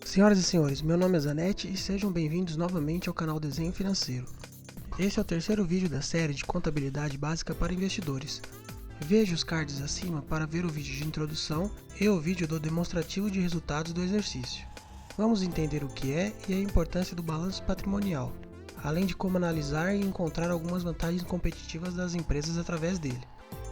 Senhoras e senhores, meu nome é Zanetti e sejam bem-vindos novamente ao canal Desenho Financeiro. Esse é o terceiro vídeo da série de contabilidade básica para investidores. Veja os cards acima para ver o vídeo de introdução e o vídeo do demonstrativo de resultados do exercício. Vamos entender o que é e a importância do balanço patrimonial, além de como analisar e encontrar algumas vantagens competitivas das empresas através dele.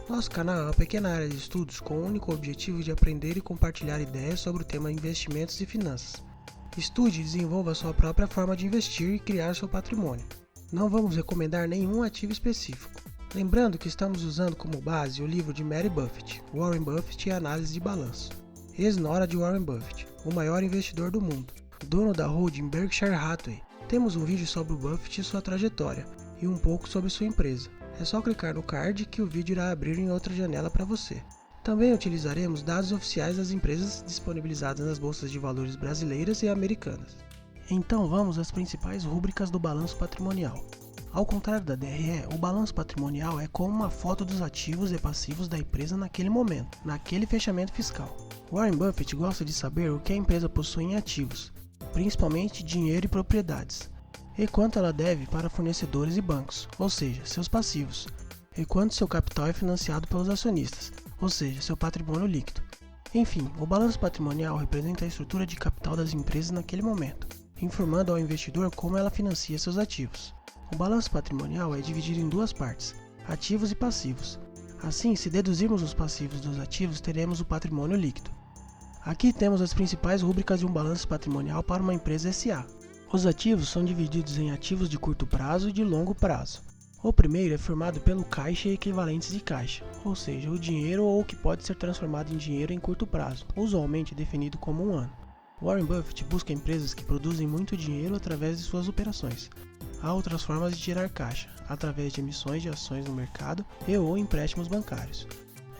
Nosso canal é uma pequena área de estudos com o único objetivo de aprender e compartilhar ideias sobre o tema investimentos e finanças. Estude e desenvolva a sua própria forma de investir e criar seu patrimônio. Não vamos recomendar nenhum ativo específico. Lembrando que estamos usando como base o livro de Mary Buffett, Warren Buffett e a Análise de Balanço. Ex-nora de Warren Buffett, o maior investidor do mundo, dono da holding Berkshire Hathaway. Temos um vídeo sobre o Buffett e sua trajetória, e um pouco sobre sua empresa. É só clicar no card que o vídeo irá abrir em outra janela para você. Também utilizaremos dados oficiais das empresas disponibilizadas nas bolsas de valores brasileiras e americanas. Então vamos às principais rúbricas do balanço patrimonial. Ao contrário da DRE, o balanço patrimonial é como uma foto dos ativos e passivos da empresa naquele momento, naquele fechamento fiscal. Warren Buffett gosta de saber o que a empresa possui em ativos, principalmente dinheiro e propriedades, e quanto ela deve para fornecedores e bancos, ou seja, seus passivos, e quanto seu capital é financiado pelos acionistas, ou seja, seu patrimônio líquido. Enfim, o balanço patrimonial representa a estrutura de capital das empresas naquele momento, informando ao investidor como ela financia seus ativos. O balanço patrimonial é dividido em duas partes, ativos e passivos. Assim, se deduzirmos os passivos dos ativos, teremos o patrimônio líquido. Aqui temos as principais rúbricas de um balanço patrimonial para uma empresa SA. Os ativos são divididos em ativos de curto prazo e de longo prazo. O primeiro é formado pelo caixa e equivalentes de caixa, ou seja, o dinheiro ou o que pode ser transformado em dinheiro em curto prazo, usualmente definido como um ano. Warren Buffett busca empresas que produzem muito dinheiro através de suas operações. Há outras formas de tirar caixa, através de emissões de ações no mercado e ou empréstimos bancários.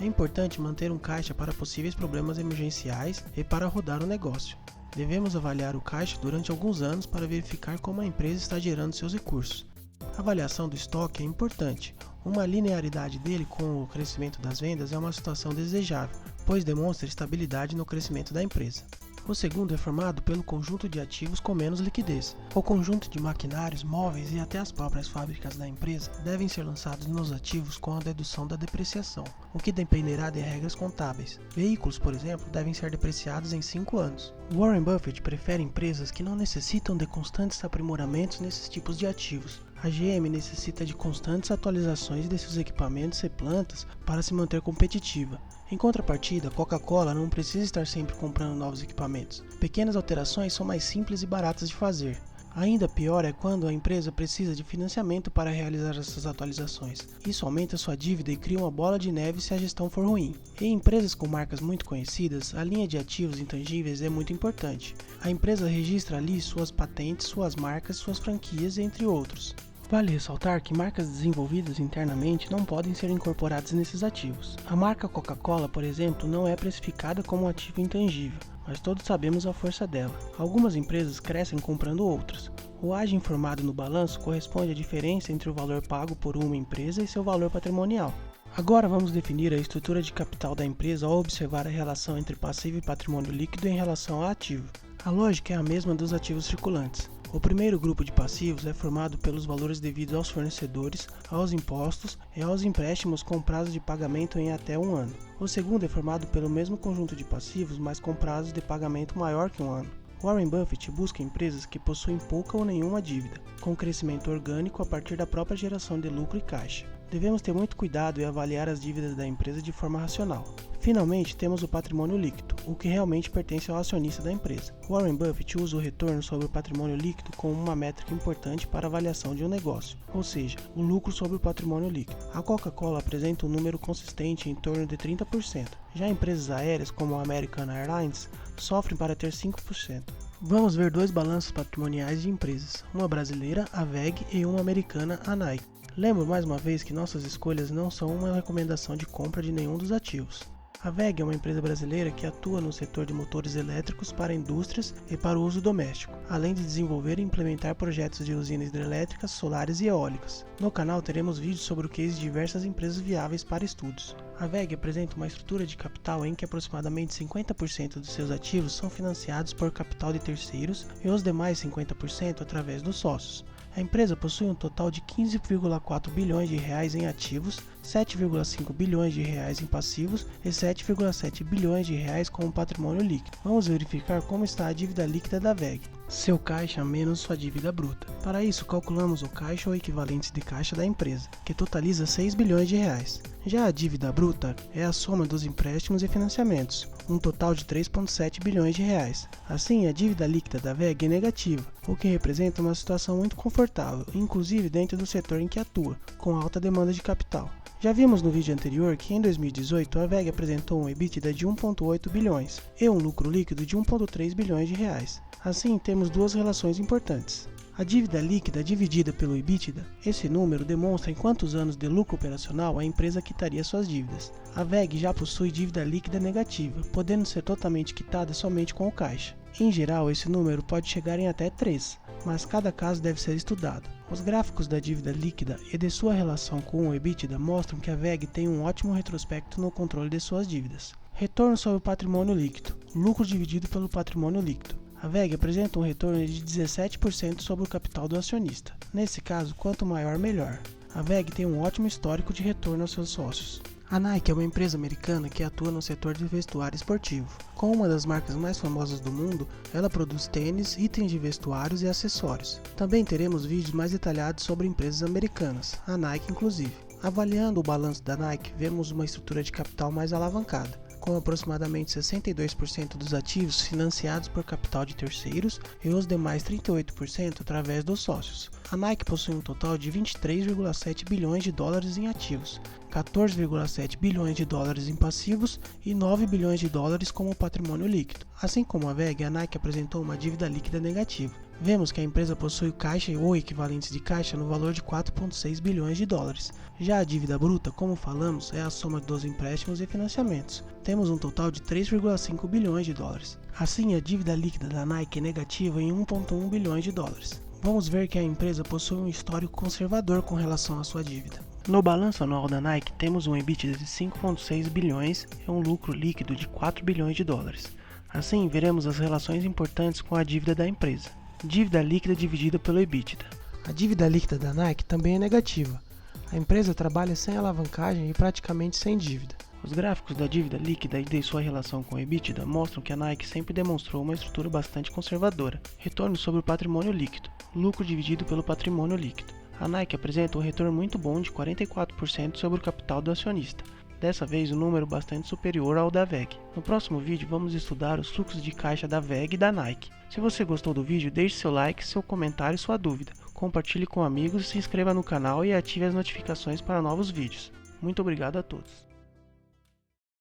É importante manter um caixa para possíveis problemas emergenciais e para rodar o negócio. Devemos avaliar o caixa durante alguns anos para verificar como a empresa está gerando seus recursos. A avaliação do estoque é importante. Uma linearidade dele com o crescimento das vendas é uma situação desejável, pois demonstra estabilidade no crescimento da empresa. O segundo é formado pelo conjunto de ativos com menos liquidez. O conjunto de maquinários, móveis e até as próprias fábricas da empresa devem ser lançados nos ativos com a dedução da depreciação, o que dependerá de regras contábeis. Veículos, por exemplo, devem ser depreciados em 5 anos. Warren Buffett prefere empresas que não necessitam de constantes aprimoramentos nesses tipos de ativos. A GM necessita de constantes atualizações de seus equipamentos e plantas para se manter competitiva. Em contrapartida, a Coca-Cola não precisa estar sempre comprando novos equipamentos. Pequenas alterações são mais simples e baratas de fazer. Ainda pior é quando a empresa precisa de financiamento para realizar essas atualizações. Isso aumenta sua dívida e cria uma bola de neve se a gestão for ruim. Em empresas com marcas muito conhecidas, a linha de ativos intangíveis é muito importante. A empresa registra ali suas patentes, suas marcas, suas franquias, entre outros. Vale ressaltar que marcas desenvolvidas internamente não podem ser incorporadas nesses ativos. A marca Coca-Cola, por exemplo, não é precificada como um ativo intangível, mas todos sabemos a força dela. Algumas empresas crescem comprando outras. O ágio informado no balanço corresponde à diferença entre o valor pago por uma empresa e seu valor patrimonial. Agora vamos definir a estrutura de capital da empresa ao observar a relação entre passivo e patrimônio líquido em relação ao ativo. A lógica é a mesma dos ativos circulantes. O primeiro grupo de passivos é formado pelos valores devidos aos fornecedores, aos impostos e aos empréstimos com prazo de pagamento em até 1 ano. O segundo é formado pelo mesmo conjunto de passivos, mas com prazo de pagamento maior que 1 ano. Warren Buffett busca empresas que possuem pouca ou nenhuma dívida, com crescimento orgânico a partir da própria geração de lucro e caixa. Devemos ter muito cuidado e avaliar as dívidas da empresa de forma racional. Finalmente, temos o patrimônio líquido, o que realmente pertence ao acionista da empresa. Warren Buffett usa o retorno sobre o patrimônio líquido como uma métrica importante para a avaliação de um negócio, ou seja, o lucro sobre o patrimônio líquido. A Coca-Cola apresenta um número consistente em torno de 30%. Já empresas aéreas como a American Airlines sofrem para ter 5%. Vamos ver dois balanços patrimoniais de empresas, uma brasileira, a WEG, e uma americana, a Nike. Lembro mais uma vez que nossas escolhas não são uma recomendação de compra de nenhum dos ativos. A WEG é uma empresa brasileira que atua no setor de motores elétricos para indústrias e para o uso doméstico, além de desenvolver e implementar projetos de usinas hidrelétricas, solares e eólicas. No canal teremos vídeos sobre o case de diversas empresas viáveis para estudos. A WEG apresenta uma estrutura de capital em que aproximadamente 50% dos seus ativos são financiados por capital de terceiros e os demais 50% através dos sócios. A empresa possui um total de 15,4 bilhões de reais em ativos, 7,5 bilhões de reais em passivos e 7,7 bilhões de reais como patrimônio líquido. Vamos verificar como está a dívida líquida da WEG. Seu caixa menos sua dívida bruta. Para isso, calculamos o caixa ou equivalentes de caixa da empresa, que totaliza 6 bilhões de reais. Já a dívida bruta é a soma dos empréstimos e financiamentos, um total de 3,7 bilhões de reais. Assim, a dívida líquida da WEG é negativa, o que representa uma situação muito confortável, inclusive dentro do setor em que atua, com alta demanda de capital. Já vimos no vídeo anterior que em 2018 a WEG apresentou um EBITDA de 1,8 bilhões e um lucro líquido de 1,3 bilhões de reais. Assim, temos duas relações importantes. A dívida líquida dividida pelo EBITDA, esse número demonstra em quantos anos de lucro operacional a empresa quitaria suas dívidas. A WEG já possui dívida líquida negativa, podendo ser totalmente quitada somente com o caixa. Em geral, esse número pode chegar em até 3, mas cada caso deve ser estudado. Os gráficos da dívida líquida e de sua relação com o EBITDA mostram que a WEG tem um ótimo retrospecto no controle de suas dívidas. Retorno sobre o patrimônio líquido, lucro dividido pelo patrimônio líquido. A WEG apresenta um retorno de 17% sobre o capital do acionista. Nesse caso, quanto maior, melhor. A WEG tem um ótimo histórico de retorno aos seus sócios. A Nike é uma empresa americana que atua no setor de vestuário esportivo. Com uma das marcas mais famosas do mundo, ela produz tênis, itens de vestuários e acessórios. Também teremos vídeos mais detalhados sobre empresas americanas, a Nike inclusive. Avaliando o balanço da Nike, vemos uma estrutura de capital mais alavancada, com aproximadamente 62% dos ativos financiados por capital de terceiros e os demais 38% através dos sócios. A Nike possui um total de 23,7 bilhões de dólares em ativos, 14,7 bilhões de dólares em passivos e 9 bilhões de dólares como patrimônio líquido. Assim como a WEG, a Nike apresentou uma dívida líquida negativa. Vemos que a empresa possui caixa ou equivalentes de caixa no valor de 4,6 bilhões de dólares. Já a dívida bruta, como falamos, é a soma dos empréstimos e financiamentos. Temos um total de 3,5 bilhões de dólares. Assim, a dívida líquida da Nike é negativa em 1,1 bilhões de dólares. Vamos ver que a empresa possui um histórico conservador com relação à sua dívida. No balanço anual da Nike, temos um EBITDA de 5,6 bilhões e um lucro líquido de 4 bilhões de dólares. Assim, veremos as relações importantes com a dívida da empresa. Dívida líquida dividida pelo EBITDA. A dívida líquida da Nike também é negativa. A empresa trabalha sem alavancagem e praticamente sem dívida. Os gráficos da dívida líquida e de sua relação com o EBITDA mostram que a Nike sempre demonstrou uma estrutura bastante conservadora. Retorno sobre o patrimônio líquido, lucro dividido pelo patrimônio líquido. A Nike apresenta um retorno muito bom de 44% sobre o capital do acionista. Dessa vez, um número bastante superior ao da WEG. No próximo vídeo, vamos estudar os fluxos de caixa da WEG e da Nike. Se você gostou do vídeo, deixe seu like, seu comentário e sua dúvida. Compartilhe com amigos, se inscreva no canal e ative as notificações para novos vídeos. Muito obrigado a todos.